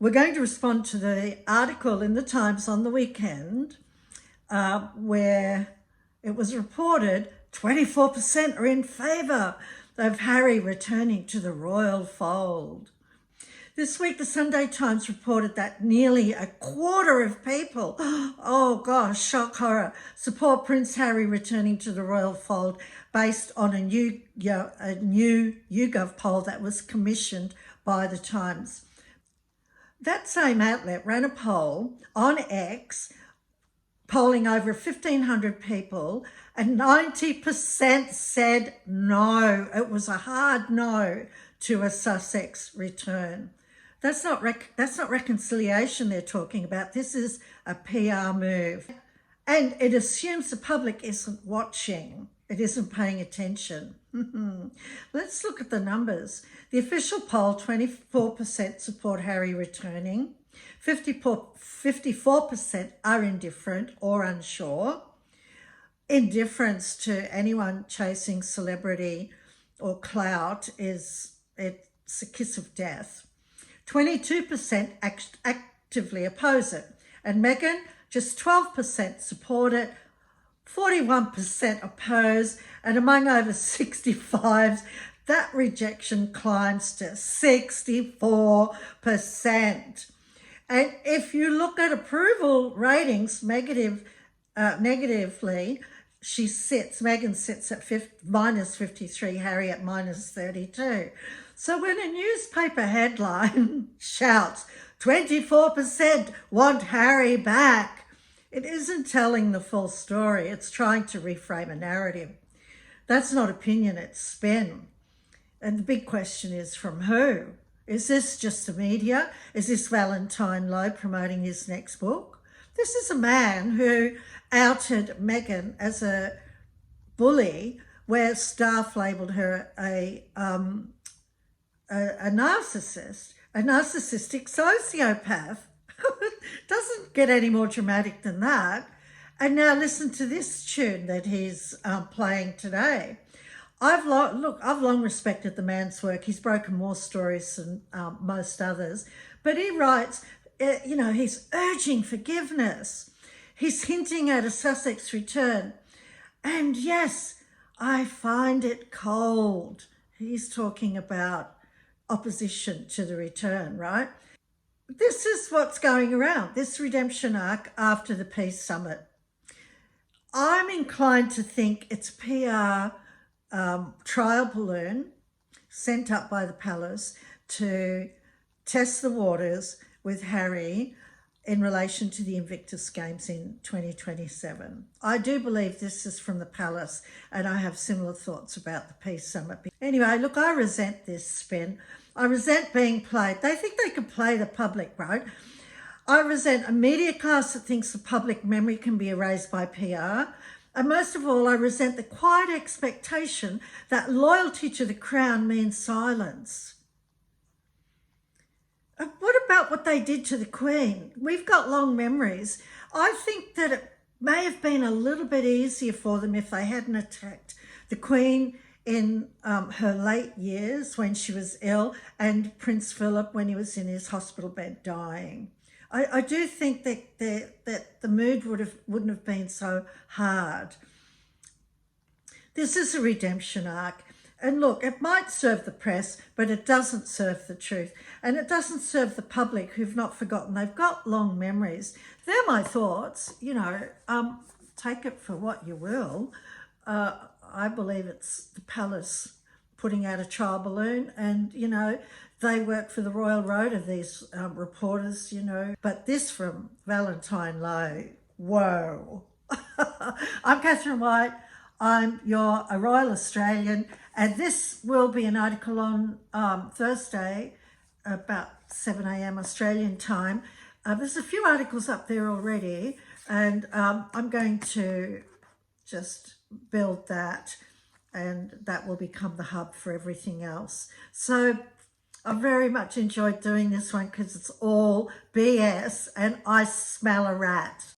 We're going to respond to the article in the Times on the weekend where it was reported 24% are in favour of Harry returning to the royal fold. This week, the Sunday Times reported that nearly a quarter of people, oh gosh, shock horror, support Prince Harry returning to the royal fold based on a new YouGov poll that was commissioned by the Times. That same outlet ran a poll on X, polling over 1,500 people, and 90% said no. It was a hard no to a Sussex return. That's not reconciliation they're talking about. This is a PR move. And it assumes the public isn't watching. It isn't paying attention. Let's look at the numbers. The official poll, 24% support Harry returning. 54% are indifferent or unsure. Indifference to anyone chasing celebrity or clout it's a kiss of death. 22% actively oppose it. And Meghan, just 12% support it, 41% oppose, and among over 65s, that rejection climbs to 64%. And if you look at approval ratings, negatively, Meghan sits at minus 53, Harry at minus 32. So when a newspaper headline shouts, 24% want Harry back, it isn't telling the full story. It's trying to reframe a narrative. That's not opinion, it's spin. And the big question is, from who? Is this just the media? Is this Valentine Lowe promoting his next book? This is a man who outed Meghan as a bully, where staff labelled her a narcissist, a narcissistic sociopath. Doesn't get any more dramatic than that. And now listen to this tune that he's playing today. I've long respected the man's work. He's broken more stories than most others. But he writes, he's urging forgiveness. He's hinting at a Sussex return. And yes, I find it cold. He's talking about opposition to the return, right? This is what's going around, this redemption arc after the peace summit. I'm inclined to think it's a PR trial balloon sent up by the palace to test the waters with Harry in relation to the Invictus Games in 2027. I do believe this is from the palace, and I have similar thoughts about the peace summit. Anyway, look, I resent this spin. I resent being played. They think they can play the public, right? I resent a media class that thinks the public memory can be erased by PR. And most of all, I resent the quiet expectation that loyalty to the crown means silence. What about what they did to the Queen? We've got long memories. I think that it may have been a little bit easier for them if they hadn't attacked the Queen in her late years when she was ill, and Prince Philip when he was in his hospital bed dying. I do think that the mood wouldn't have been so hard. This is a redemption arc. And look, it might serve the press, but it doesn't serve the truth. And it doesn't serve the public who've not forgotten. They've got long memories. They're my thoughts, take it for what you will. I believe it's the palace putting out a trial balloon, and, they work for the Royal Road of these reporters, But this from Valentine Lowe, whoa. I'm Catherine White. I'm a Royal Australian, and this will be an article on Thursday about 7 a.m. Australian time. There's a few articles up there already, and I'm going to just build that, and that will become the hub for everything else. So I very much enjoyed doing this one because it's all BS and I smell a rat.